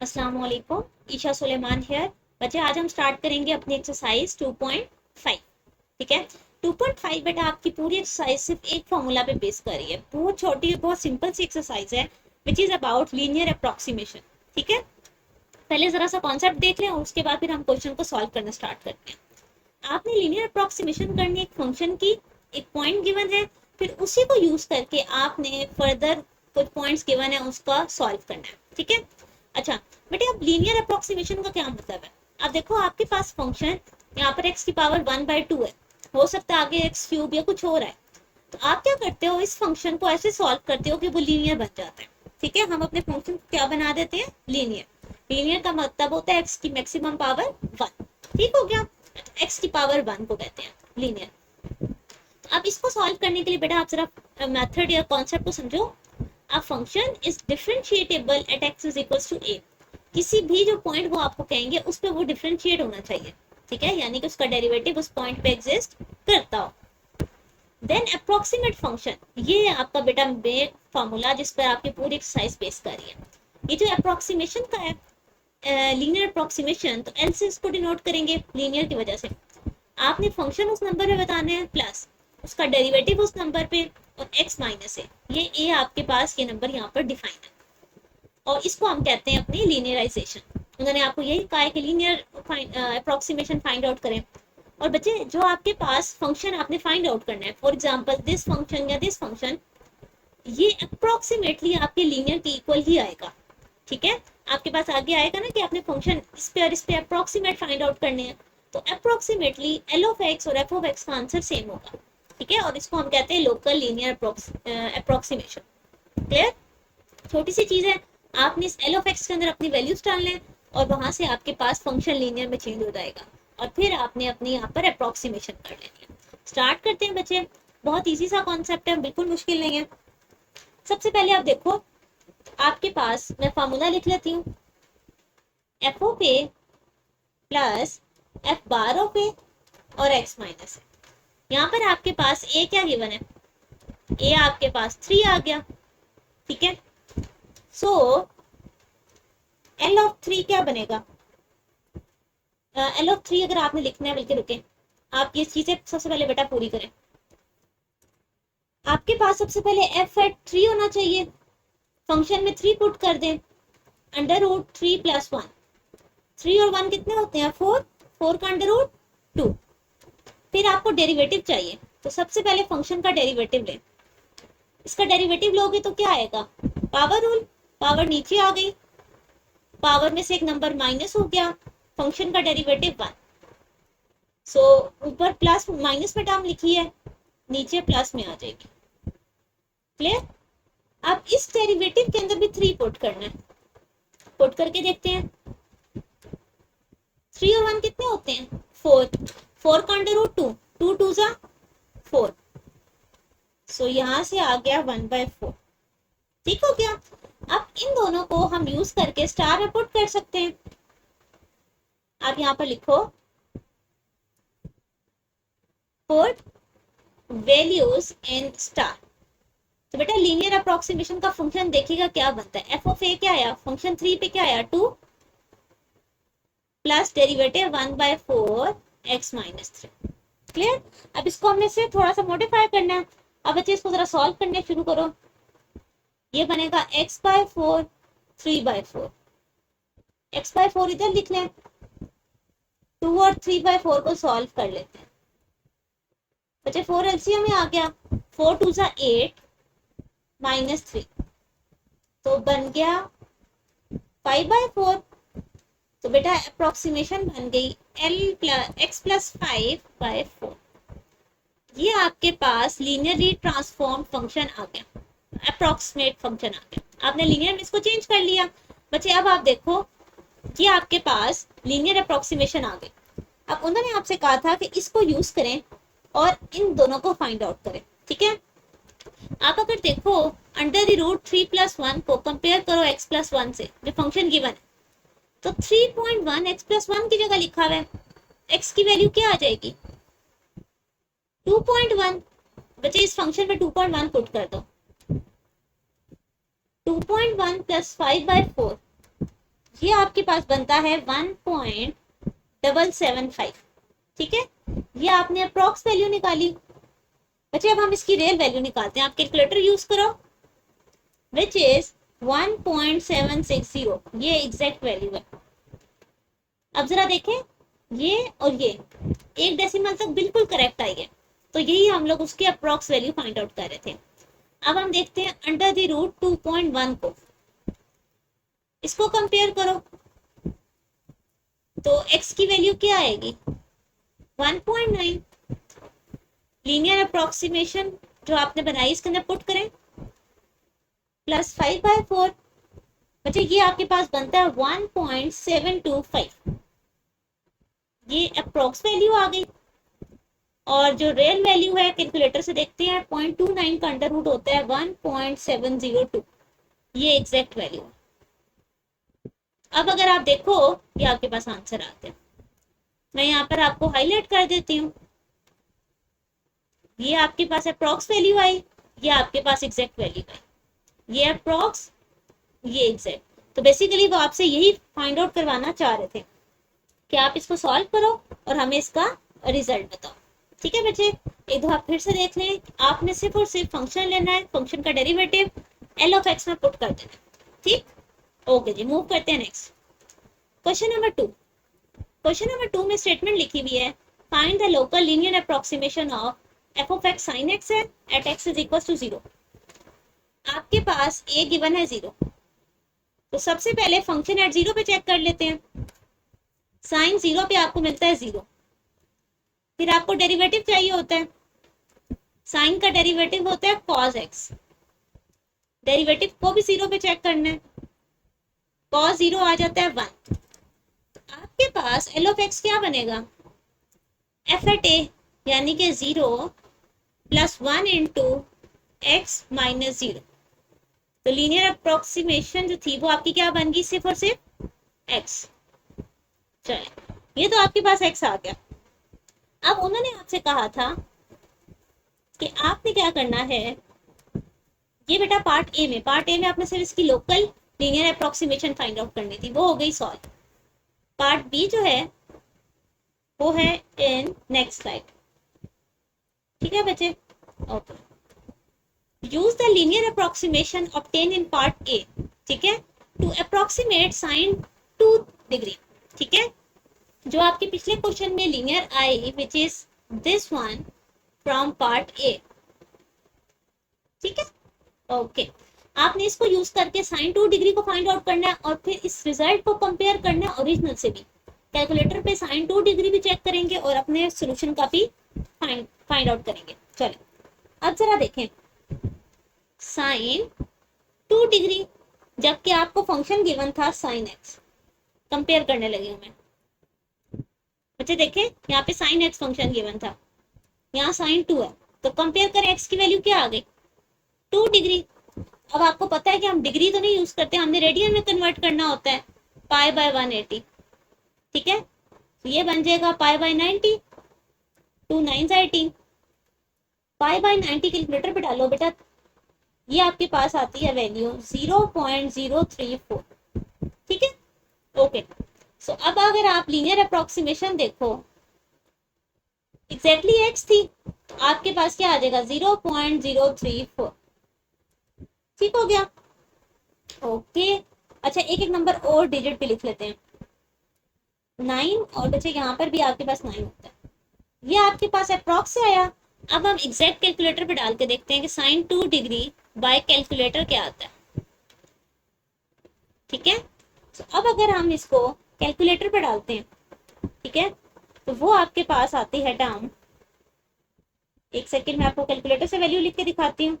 अस्सलाम वालेकुम, ईशा सुलेमान हियर। बच्चे आज हम स्टार्ट करेंगे अपनी एक्सरसाइज 2.5। ठीक है। 2.5 बेटा आपकी पूरी एक्सरसाइज सिर्फ एक फॉर्मूला पे बेस कर रही है। बहुत छोटी बहुत सिंपल सी एक्सरसाइज है which is about linear approximation. ठीक है। पहले जरा सा कॉन्सेप्ट देख लें और उसके बाद फिर हम क्वेश्चन को सॉल्व करना स्टार्ट करते हैं। आपने लीनियर अप्रोक्सीमेशन करनी एक फंक्शन की, एक पॉइंट गिवन है, फिर उसी को यूज करके आपने फर्दर कुछ पॉइंट्स गिवन है उसका सॉल्व करना है। ठीक है। अच्छा बेटे, अब लीनियर अप्रोक्सीमेशन का क्या मतलब है? अब देखो आपके पास फंक्शन यहाँ पर x की पावर 1/2 है, हो सकता है आगे x क्यूब या कुछ और है। तो आप क्या करते हो, इस फंक्शन को ऐसे सॉल्व करते हो कि वो लीनियर बन जाता है। ठीक है, हम अपने फंक्शन को क्या बना देते हैं, लीनियर। लीनियर का मतलब होता है x की मैक्सिमम पावर 1। ठीक हो गया, x की पावर 1 को कहते हैं लीनियर। अब इसको सॉल्व करने के लिए बेटा आप जरा मेथड या कॉन्सेप्ट को समझो। A function is differentiable at x is equals to a। किसी भी जो पॉइंट वो आपको कहेंगे उस पर वो डिफरेंशिएट होना चाहिए। ठीक है, यानी कि उसका डेरिवेटिव उस पॉइंट पे एग्जिस्ट करता हो। देन अप्रोक्सीमेट फंक्शन, ये आपका बेटा मेन फॉर्मूला जिस पर आपकी पूरी एक्सरसाइज बेस कर रही है। ये जो अप्रोक्सीमेशन का है, लीनियर अप्रोक्सीमेशन, तो एल से इसको डिनोट करेंगे लीनियर की वजह से। आपने फंक्शन उस नंबर पे बताने हैं प्लस उसका डेरिवेटिव उस नंबर पे, और x माइनस है ये a आपके पास, ये नंबर यहाँ पर डिफाइन है। और इसको हम कहते हैं अपनी लीनियराइजेशन। उन्होंने आपको यही कहा है कि लीनियर अप्रोक्सीमेशन फाइंड आउट करें। और बच्चे जो आपके पास फंक्शन आपने फाइंड आउट करना है, फॉर एग्जांपल दिस फंक्शन या दिस फंक्शन, ये अप्रोक्सीमेटली आपके लीनियर के इक्वल ही आएगा। ठीक है, आपके पास आगे आएगा ना कि आपने फंक्शन इस पे और इस पे अप्रोक्सीमेट फाइंड आउट करने हैं, तो अप्रोक्सीमेटली एल ऑफ एक्स और एफ ऑफ एक्स का आंसर सेम होगा। ठीक है, और इसको हम कहते हैं लोकल लीनियर अप्रोक्सीमेशन। क्लियर? छोटी सी चीज है, आपने इस एल ऑफ एक्स के अंदर अपनी वैल्यूज डालने हैं और वहां से आपके पास फंक्शन लीनियर में चेंज हो जाएगा, और फिर आपने अपने यहाँ पर अप्रोक्सीमेशन कर लेनी है। स्टार्ट करते हैं बच्चे, बहुत इजी सा कॉन्सेप्ट है, बिल्कुल मुश्किल नहीं है। सबसे पहले आप देखो, आपके पास मैं फार्मूला लिख लेती हूँ, F of A plus F bar of A और एक्स माइनस है। यहाँ पर आपके पास ए क्या गिवन है, ए आपके पास 3 आ गया। ठीक है, सो एल ऑफ 3 क्या बनेगा? एल ऑफ 3 अगर आपने लिखना है, बल्कि रुके, आप ये चीजें सबसे पहले बेटा पूरी करें। आपके पास सबसे पहले एफ एट 3 होना चाहिए, फंक्शन में 3 पुट कर दें, अंडर रूट 3 प्लस 1। 3 और 1 कितने होते हैं, 4। 4 का अंडर रूट 2। फिर आपको डेरिवेटिव चाहिए, तो सबसे पहले फंक्शन का डेरिवेटिव ले। इसका डेरिवेटिव लोगे तो क्या आएगा, पावर रूल, पावर नीचे आ गई, पावर में से एक नंबर माइनस हो गया, फंक्शन का डेरिवेटिव 1। सो ऊपर प्लस माइनस में टर्म लिखी है, नीचे प्लस में आ जाएगी। क्लियर? अब इस डेरिवेटिव के अंदर भी 3 पुट करना है, पुट करके देखते हैं। 3 और 1 कितने होते हैं, 4। 4 का अंडर रूट 2, 2 2 जा 4। सो यहां से आ गया 1/4। ठीक हो गया। अब इन दोनों को हम यूज करके स्टार में पुट कर सकते हैं। आप यहाँ पर लिखो, पुट वैल्यूज इन स्टार। तो बेटा लीनियर अप्रोक्सीमेशन का फंक्शन देखिएगा क्या बनता है। एफ ऑफ ए क्या आया, फंक्शन 3 पे क्या आया, 2 plus derivative 1/4 x minus 3। Clear? अब इसको हमने से थोड़ा सा मॉडिफाई करना है। अब बच्चे इसको जरा सॉल्व करने शुरू करो। ये बनेगा x/4 3/4। x/4 इधर लिख लें, 2 और 3/4 को सॉल्व कर लेते हैं। बच्चे 4 एलसीएम में आ गया, 4 2 जा 8 माइनस 3, तो बन गया 5/4। तो बेटा अप्रोक्सीमेशन बन गई एल प्लस एक्स प्लस 5/4। ये आपके पास लीनियरली ट्रांसफॉर्म फंक्शन आ गया, अप्रोक्सीमेट फंक्शन आ गया। आपने लीनियर में इसको चेंज कर लिया। बच्चे अब आप देखो, ये आपके पास लीनियर अप्रोक्सीमेशन आ गई। अब उन्होंने आपसे कहा था कि इसको यूज करें और इन दोनों को फाइंड आउट करें। ठीक है, आप अगर देखो अंडर द रूट 3 प्लस 1 को कंपेयर करो x प्लस 1 से, जो फंक्शन गिवन है, तो 3.1 x प्लस 1 की जगह लिखा हुआ है, x की वैल्यू क्या आ जाएगी, 2.1। बच्चे इस फंक्शन में 2.1 पुट कर दो, 2.1 प्लस 5/4, ये आपके पास बनता है 1.775। ठीक है, ये आपने अप्रॉक्स वैल्यू निकाली। बच्चे अब हम इसकी रियल वैल्यू निकालते हैं, आप कैलकुलेटर यूज करो, विच इज 1.760, ये एग्जैक्ट वैल्यू है। अब जरा देखें, ये और ये एक डेसिमल तक बिल्कुल करेक्ट आई है, तो यही हम लोग उसकी अप्रॉक्स वैल्यू फाइंड आउट कर रहे थे। अब हम देखते हैं अंडर द रूट 2.1 को, इसको कंपेयर करो तो x की वैल्यू क्या आएगी 1.9। लीनियर अप्रोक्सीमेशन जो आपने बनाई इसके अंदर पुट करें, प्लस 5/4, बच्चे ये आपके पास बनता है 1.725। ये अप्रोक्स वैल्यू आ गई, और जो रियल वैल्यू है कैलकुलेटर से देखते हैं 0.29 का अंडर रूट होता है 1.702, ये एग्जैक्ट वैल्यू है। अब अगर आप देखो, ये आपके पास आंसर आते हैं, मैं यहाँ पर आपको हाईलाइट कर देती हूँ। ये आपके पास अप्रॉक्स वैल्यू आई, ये आपके पास एग्जैक्ट वैल्यू आई, ये अप्रॉक्स, ये एग्जैक्ट। तो बेसिकली वो आपसे यही फाइंड आउट करवाना चाह रहे थे कि आप इसको सॉल्व करो और हमें इसका रिजल्ट बताओ। ठीक है बच्चे, एक दो आप फिर से देख लें, आपने सिर्फ और सिर्फ फंक्शन लेना है, फंक्शन का डेरिवेटिव एल ऑफ एक्स में पुट कर देना। ठीक, ओके जी, मूव करते हैं next question number 2। Question number 2 में स्टेटमेंट लिखी हुई है, find the local linear approximation of F of X sine X है at X is equal to 0। आपके पास ए गिवन है 0, तो सबसे पहले फंक्शन एट 0 पे चेक कर लेते हैं। साइन 0 पे आपको मिलता है 0, फिर आपको डेरिवेटिव चाहिए होता है, साइन का डेरिवेटिव होता है कॉस एक्स, डेरिवेटिव को भी 0 पे चेक करना है, कॉस 0 आ जाता है 1। आपके पास एल ऑफ एक्स क्या बनेगा, एफ एट ए यानी कि 0 प्लस 1 इंटू एक्स माइनस 0। तो लीनियर अप्रोक्सीमेशन जो थी वो आपकी क्या बन गई, सिर्फ और सिर्फ एक्स। चलिए, ये तो आपके पास एक्स आ गया। अब उन्होंने आपसे कहा था कि आपने क्या करना है, ये बेटा पार्ट ए में आपने सिर्फ इसकी local linear approximation find out करनी थी, वो हो गई सॉल्व। पार्ट बी जो है वो है इन नेक्स्ट स्लाइड। ठीक है बच्चे, okay. Use the linear approximation obtain in part A, ठीक है, टू अप्रोक्सीमेट साइन 2 डिग्री। ठीक है, जो आपके पिछले क्वेश्चन में linear I which is this one from part A. ठीक है, ओके। आपने इसको यूज करके साइन 2 डिग्री को फाइंड आउट करना है, और फिर इस रिजल्ट को कंपेयर करना है ओरिजिनल से भी। कैलकुलेटर पे साइन 2 डिग्री भी चेक करेंगे और अपने सोल्यूशन का भी फाइंड आउट करेंगे। चलिए, अब जरा देखें, साइन 2 डिग्री, जबकि आपको फंक्शन गिवन था साइन एक्स, कंपेयर करने लगी हूं मैं। बच्चे देखें, यहाँ पे साइन एक्स फंक्शन गिवन था, यहाँ साइन 2 है, तो कंपेयर करें, एक्स की वैल्यू क्या आ गई 2 डिग्री। अब आपको पता है कि हम डिग्री तो नहीं यूज करते, हमने रेडियन में कन्वर्ट करना होता है, पाई बाय 180। ठीक है, तो ये बन जाएगा pi by 90, 2 9 18। Pi by 90 calculator पे डालो बेटा, ये आपके पास आती है वैल्यू 0.034। ठीक है, ओके। सो अब अगर आप लीनियर अप्रोक्सीमेशन देखो, एग्जैक्टली एक्स थी, तो आपके पास क्या आ जाएगा 0.034। ठीक हो गया, ओके। अच्छा, एक एक नंबर और डिजिट पे लिख लेते हैं, 9, और बच्चे यहाँ पर भी आपके पास 9 होता है, ये आपके पास अप्रॉक्स से आया। अब हम एग्जैक्ट कैलकुलेटर पे डाल के देखते हैं कि साइन 2 डिग्री बाय कैलकुलेटर क्या आता है। ठीक है, तो अब अगर हम इसको कैलकुलेटर पे डालते हैं, ठीक है, तो वो आपके पास आती है टर्म, एक सेकेंड में आपको कैलकुलेटर से वैल्यू लिख के दिखाती हूँ।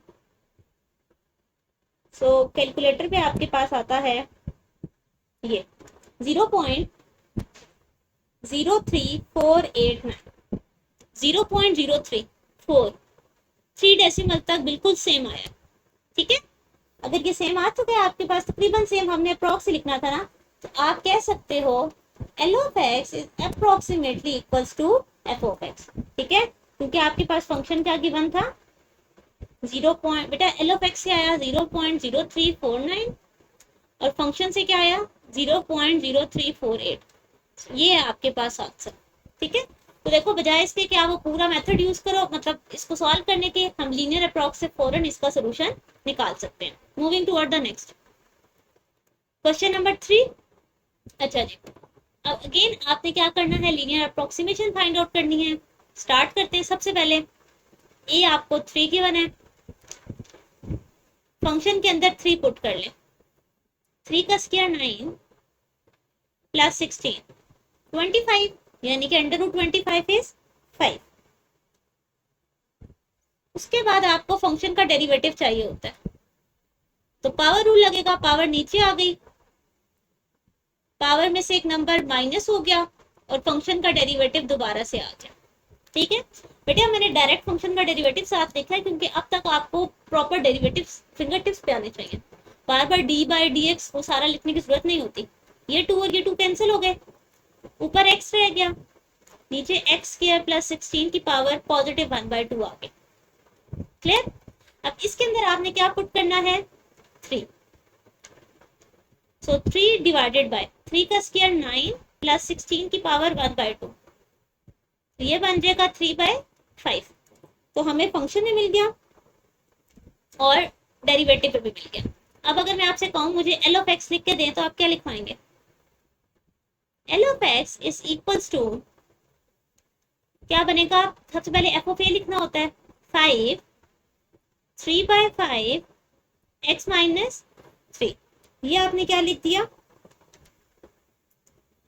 सो कैलकुलेटर पे आपके पास आता है ये 0.03489, 0.034, 3 डेसिमल तक बिल्कुल सेम आया। ठीक है, अगर ये सेम आ चुका है आपके पास, तकरीबन सेम, हमने अप्रॉक्स लिखना था ना, तो आप कह सकते हो L of x is approximately equals to F of x. ठीक है, क्योंकि आपके पास फंक्शन क्या गिवन था 0. बेटा एल ऑफ एक्स क्या आया 0.0349, और फंक्शन से क्या आया 0.0348, ये है आपके पास आंसर। ठीक है, तो देखो बजाय इसके कि आप वो पूरा मेथड यूज करो, मतलब इसको सॉल्व करने के, हम लीनियर अप्रॉक्स से फौरन इसका सोल्यूशन निकाल सकते हैं। Moving toward the next question number 3। अच्छा जी, अब अगेन आपने क्या करना है, लीनियर अप्रोक्सीमेशन फाइंड आउट करनी है। स्टार्ट करते हैं। सबसे पहले ए आपको 3 गिवन है, फंक्शन के अंदर 3 पुट कर ले। 3 का स्क्वायर 9 प्लस 16 25, यानी कि अंडर रूट 25 इज 5। उसके बाद आपको फंक्शन का डेरिवेटिव चाहिए होता है, तो पावर रूल लगेगा, पावर नीचे आ गई, पावर में से एक नंबर माइनस हो गया और फंक्शन का डेरिवेटिव दोबारा से आ गया। ठीक है बेटा, मैंने डायरेक्ट फंक्शन का डेरिवेटिव साथ लिखा है क्योंकि अब तक आपको प्रॉपर डेरिवेटिव फिंगर टिप्स पे आने चाहिए। बार बार डी बाई डी एक्स वो सारा लिखने की जरूरत नहीं होती। ये 2 और ये 2 कैंसिल हो गए, ऊपर x रह गया, नीचे x स्क्वायर प्लस 16 की पावर पॉजिटिव 1/2 आ गई। क्लियर? अब इसके अंदर आपने क्या पुट करना है 3, सो 3 डिवाइडेड बाय 3 का स्क्वायर 9 प्लस 16 की पावर 1/2, ये बन जाएगा 3/5। तो हमें फंक्शन भी मिल गया और डेरिवेटिव भी मिल गया। अब अगर मैं आपसे कहूं मुझे एल ऑफ एक्स लिख के दें तो आप क्या लिखवाएंगे? L of x is equals to क्या बनेगा? सबसे पहले एफ ऑफ ए लिखना होता है 5 3/5 x माइनस 3। ये आपने क्या लिख दिया?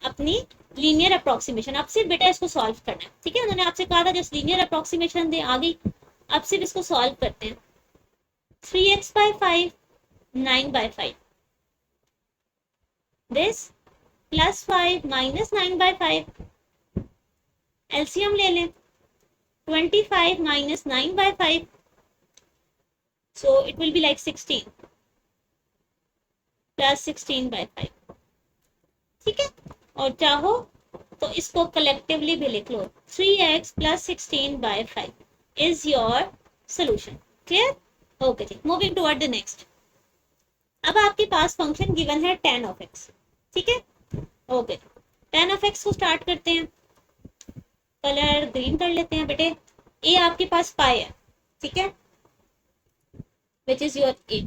अपनी लीनियर अप्रोक्सीमेशन। अब सिर्फ बेटा इसको सॉल्व करना है। ठीक है, उन्होंने आपसे कहा था जस्ट लीनियर अप्रोक्सीमेशन दे, आ गई। अब सिर्फ इसको सॉल्व करते हैं। 3x/5 9/5, this plus 5 minus 9/5, LCM ले लें 25 minus 9/5, so it will be like 16 plus 16/5। ठीक है, और चाहो तो इसको कलेक्टिवली भी लिख लो 3x प्लस 16/5 is your solution. Clear? Okay जी, मूविंग टुवर्ड द नेक्स्ट। अब आपके पास फंक्शन गिवन है tan of x। ठीक है, ओके, tan of x को स्टार्ट करते हैं। कलर ग्रीन कर लेते हैं बेटे। ए आपके पास पाई है, ठीक है, विच इज योर ए।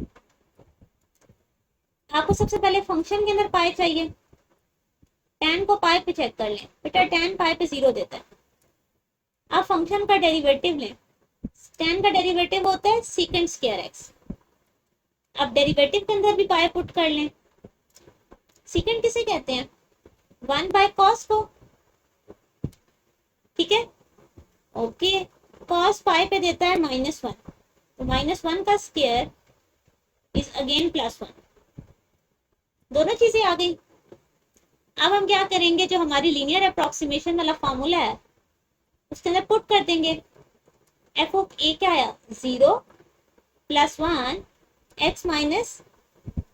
आपको सबसे पहले फंक्शन के अंदर पाई चाहिए, tan को पाई पे चेक कर लें बेटा, tan पाई पे 0 देता है। आप फंक्शन का डेरिवेटिव लें, tan का डेरिवेटिव होता है सीकेंट स्क्वायर x। अब डेरिवेटिव के अंदर भी पाई पुट कर लें। सीकेंट किसे कहते हैं? 1/cos को। ठीक है, ओके, cos पाई पे देता है -1, तो -1 का स्क्वायर इज अगेन +1। दोनों चीजें आ गई। अब हम क्या करेंगे, जो हमारी लीनियर अप्रोक्सीमेशन वाला फॉर्मूला है उसके अंदर पुट कर देंगे। एफ ऑफ ए क्या आया? 0 + 1 x माइनस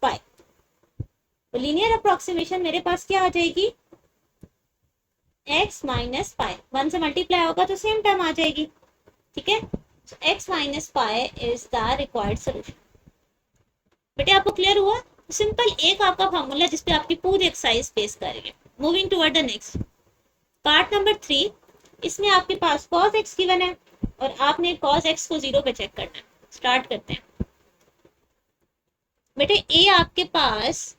पाई। तो लीनियर अप्रोक्सीमेशन मेरे पास क्या आ जाएगी? x माइनस पाई, 1 से मल्टीप्लाई होगा तो सेम टर्म आ जाएगी। ठीक है, x minus pi is the required solution. बेटे आपको क्लियर हुआ? सिंपल एक आपका फॉर्मूला जिसपे आपकी पूरी एक्सरसाइज बेस करेंगे। Moving toward the next part number 3। इसमें आपके पास cos x गिवन है और आपने cos x को 0 पे चेक करना है। स्टार्ट करते हैं बेटे। a आपके पास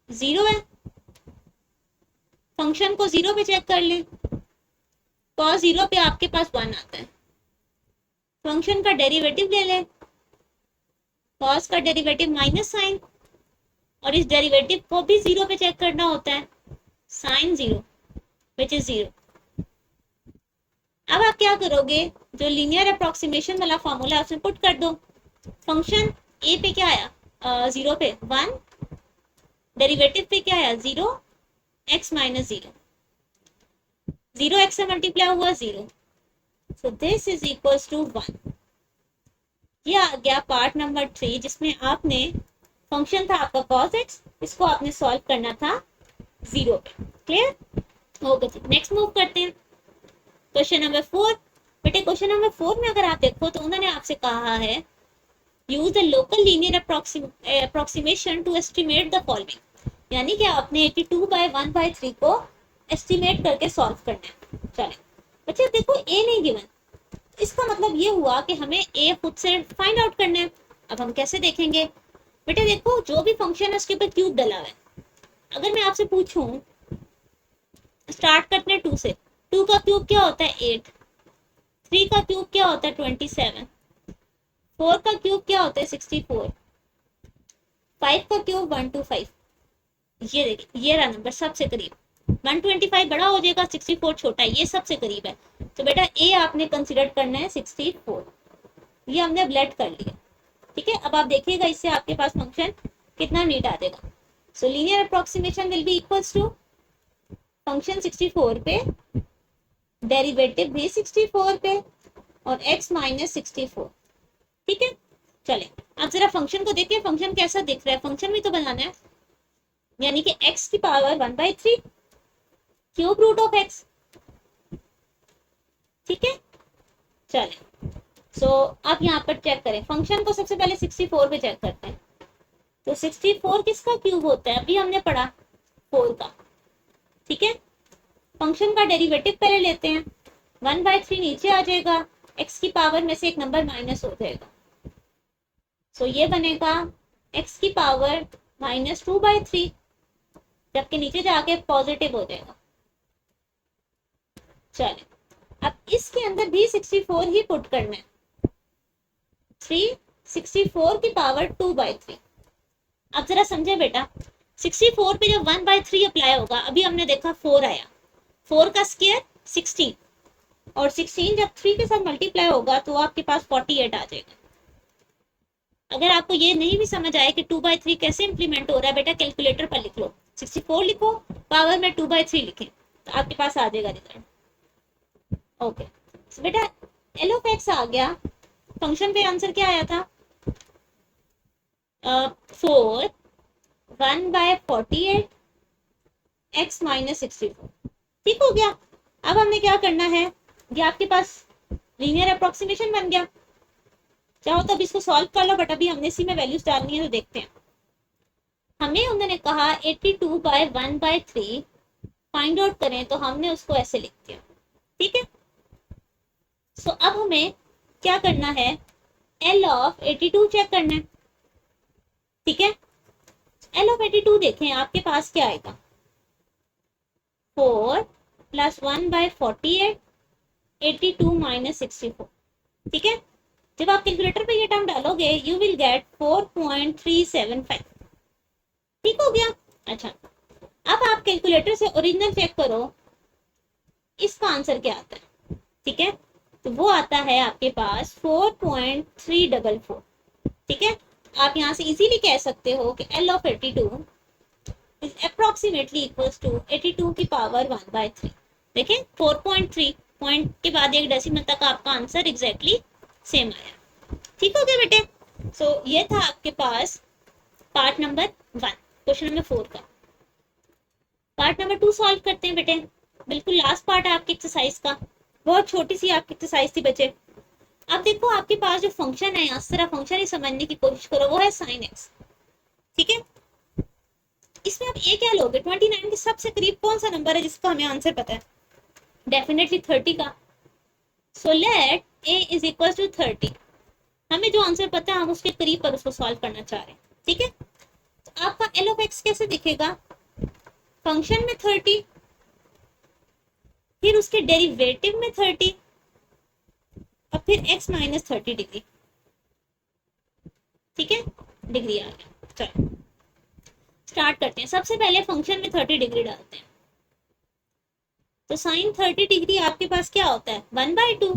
0 है, फंक्शन को 0 पे चेक कर लें। cos 0 पे आपके पास 1 आता है। फंक्शन का डेरिवेटिव ले लें, cos का डेरिवेटिव माइनस साइन, और इस डेरिवेटिव को भी 0 पे चेक करना होता है, साइन 0 विच इज 0। अब आप क्या करोगे, जो लीनियर अप्रोक्सीमेशन वाला फॉर्मूला है उसमें पुट कर दो। फंक्शन ए पे क्या आया? 0 पे 1, डेरिवेटिव पे क्या आया? 0, x माइनस 0, 0 x से मल्टीप्लाई हुआ 0, so this is equals to 1। ये आ गया पार्ट नंबर 3 जिसमें आपने फंक्शन था आपका cos x, इसको आपने सॉल्व करना था 0 पे। क्लियर? ओके, नेक्स्ट मूव करते हैं क्वेश्चन नंबर 4। बेटे क्वेश्चन नंबर 4 में अगर आप देखो तो उन्होंने आपसे कहा है use the local linear approximation to estimate the following, यानी कि आपने 82/1/3 को एस्टिमेट करके सॉल्व करना है। चले बच्चे देखो ए नहीं गिवन, इसका मतलब ये हुआ कि हमें ए खुद से फाइंड आउट करना है। अब हम कैसे देखेंगे बेटे, देखो जो भी फंक्शन है उसके ऊपर क्यूब डला हुआ है। अगर मैं आपसे पूछूं, स्टार्ट करते हैं 2 से, 2 का क्यूब क्या होता है 8, 3 का क्यूब क्या होता है 27, 4 का क्यूब क्या होता है 64, 5 का क्यूब 125। ये देखिए ये रहा नंबर सबसे करीब, 125 बड़ा हो जाएगा, 64 छोटा है, ये सबसे करीब है। तो बेटा ए आपने कंसिडर करना है 64, ये हमने अब लेट कर लिया। ठीक है, अब आप देखिएगा इससे आपके पास फंक्शन कितना नीट आ जाएगा। So linear approximation will be equals to function 64 पे, डेरिवेटिव भी 64 पे, और x माइनस 64। ठीक है, चले अब जरा फंक्शन को देखिए, फंक्शन कैसा दिख रहा है, फंक्शन भी तो बनाना है, यानी कि x की power 1/3 cube root of x। ठीक है, चले सो आप यहाँ पर चेक करें, फंक्शन को सबसे पहले 64 पे चेक करते हैं। तो 64 किसका क्यूब होता है, अभी हमने पढ़ा 4 का। ठीक है, फंक्शन का डेरिवेटिव पहले लेते हैं, 1/3 नीचे आ जाएगा, x की पावर में से एक नंबर माइनस हो जाएगा। सो ये बनेगा x की पावर -2/3, जबकि नीचे जाके पॉजिटिव हो जाएगा। चले अब इसके अंदर भी 64 ही पुट करना है, 3 64 की पावर 2/3। अब जरा समझे बेटा, 64 पे जब 1/3 अप्लाई होगा, अभी हमने देखा 4 आया, 4 का स्क्वायर 16, और 16 जब 3 के साथ मल्टीप्लाई होगा तो आपके पास 48 आ जाएगा। अगर आपको ये नहीं भी समझ आए कि 2/3 कैसे इंप्लीमेंट हो रहा है, बेटा कैलकुलेटर पर लिख लो, 64 लिखो, पावर में 2/3 लिखें, तो आपके पास आ जाएगा रिजल्ट। ओके so, बेटा एल ऑफ एक्स आ गया, फंक्शन पे आंसर क्या आया था 4 1/48 x माइनस 64। ठीक हो गया। अब हमने क्या करना है, ये आपके पास लीनियर अप्रोक्सीमेशन बन गया, चाहो तो अब इसको सॉल्व कर लो, बट अभी हमने इसी में वैल्यूज डालनी है, तो देखते हैं। हमें उन्होंने कहा 82/1/3 फाइंड आउट करें, तो हमने उसको ऐसे लिख दिया। ठीक है, सो अब हमें क्या करना है, एल ऑफ 82 चेक करना है। ठीक है, एल ऑफ 82 देखें आपके पास क्या आएगा, 4 + 1/48, 82 - 64। ठीक है, जब आप कैलकुलेटर पे ये टर्म डालोगे यू विल गेट 4.375। ठीक हो गया। अच्छा, अब आप कैलकुलेटर से ओरिजिनल चेक करो, इसका आंसर क्या आता है। ठीक है, तो वो आता है आपके पास 4.344। ठीक है, आप यहाँ से इजीली कह सकते हो कि L of 82 is approximately equals to 82 की पावर 1/3। देखें 4.3 पॉइंट के बाद एक डेसिमल तक आपका आंसर एग्जैक्टली सेम आया। ठीक हो गया बेटे। सो ये था आपके पास पार्ट नंबर 1, क्वेश्चन नंबर 4 का। पार्ट नंबर 2 सॉल्व करते हैं बेटे, बिल्कुल लास्ट पार्ट है आपकी एक्सरसाइज का, बहुत छोटी सी आपकी एक्सरसाइज थी बच्चे। अब देखो आपके पास जो फंक्शन है, यहाँ सारा फंक्शन ही समझने की कोशिश करो, वो है sin x। ठीक है, इसमें आप ए क्या लोगे, 29 के सबसे करीब कौन सा नंबर है जिसका हमें आंसर पता है, डेफिनेटली 30 का। So let a is equal to 30, हमें जो आंसर पता है हम उसके करीब पर उसको सॉल्व करना चाह रहे हैं। ठीक है, तो आपका एल ऑफ एक्स कैसे दिखेगा, फंक्शन में 30, फिर उसके डेरिवेटिव में 30, और फिर x माइनस 30 डिग्री। ठीक है, डिग्री आ गया। चलो स्टार्ट करते हैं, सबसे पहले फंक्शन में 30 डिग्री डालते हैं। तो साइन 30 डिग्री आपके पास क्या होता है 1/2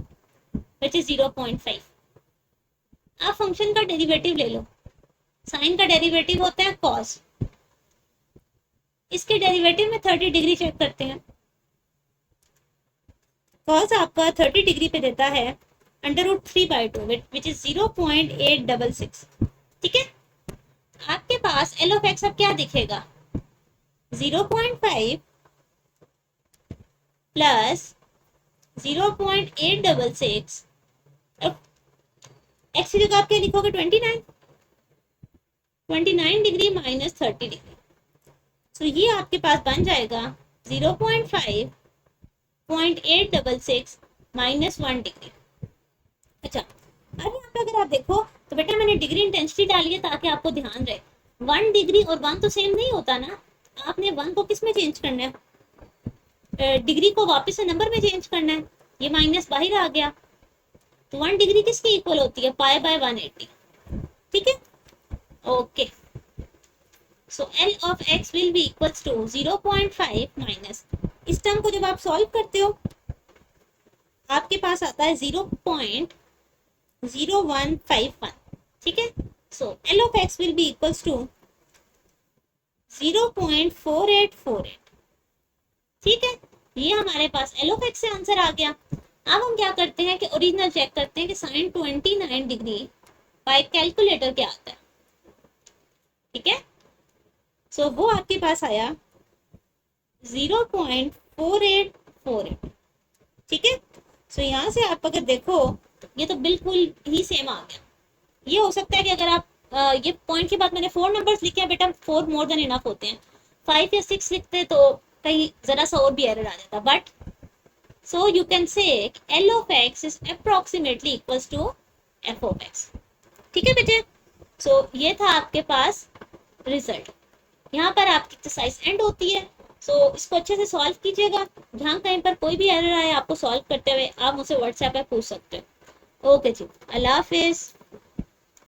विच इज 0.5। आप फंक्शन का डेरिवेटिव ले लो, साइन का डेरिवेटिव होता है कॉस, इसके डेरिवेटिव में 30 डिग्री चेक करते हैं। कॉस आपका 30 डिग्री पे देता है √3/2 विच इज 0.866। ठीक है, आपके पास एल ऑफ एक्स अब क्या दिखेगा 0.5 प्लस 0.866 एक्स की जगह आप क्या लिखोगे 29 डिग्री माइनस 30 डिग्री। सो ये आपके पास बन जाएगा 0.5.866 माइनस 1 डिग्री। अच्छा, अब यहाँ पे अगर आप देखो तो बेटा मैंने डिग्री इंटेंसिटी डाली है ताकि आपको ध्यान रहे 1 डिग्री और 1 तो सेम नहीं होता ना। आपने 1 को किस में चेंज करना है, डिग्री को वापस से नंबर में चेंज करना है। ये माइनस बाहर आ गया तो 1 डिग्री किसकी इक्वल होती है, पाई बाय 180। ठीक है, okay. So L of X will be equals to 0.5 minus, इस टर्म को जब आप सॉल्व करते हो आपके पास आता है 0.0151। ठीक है, so L of X will be equals to 0.4848। ठीक है, ये हमारे पास एल ऑफ एक्स से आंसर आ गया। अब हम क्या करते हैं कि ओरिजिनल चेक करते हैं कि साइन 29 डिग्री बाय कैलकुलेटर क्या आता है। ठीक है, सो वो आपके पास आया 0.4848। ठीक है, सो यहाँ से आप अगर देखो ये तो बिल्कुल ही सेम आ गया। ये हो सकता है कि अगर आप ये पॉइंट के बाद मैंने 4 नंबर्स लिखे हैं बेटा, 4 मोर देन इनफ होते हैं। 5 या 6 लिखते तो कहीं जरा सा और भी एरर आ जाता, but so you can say L of x is approximately equals to f of x। ठीक है बेटे, so ये था आपके पास रिजल्ट। यहाँ पर आपकी एक्सरसाइज एंड होती है। so इसको अच्छे से सॉल्व कीजिएगा। जहाँ कहीं पर कोई भी एरर आए आपको सॉल्व करते हुए आप मुझसे व्हाट्सएप पे पूछ सकते हो। ओके जी, अल्लाह हाफिज।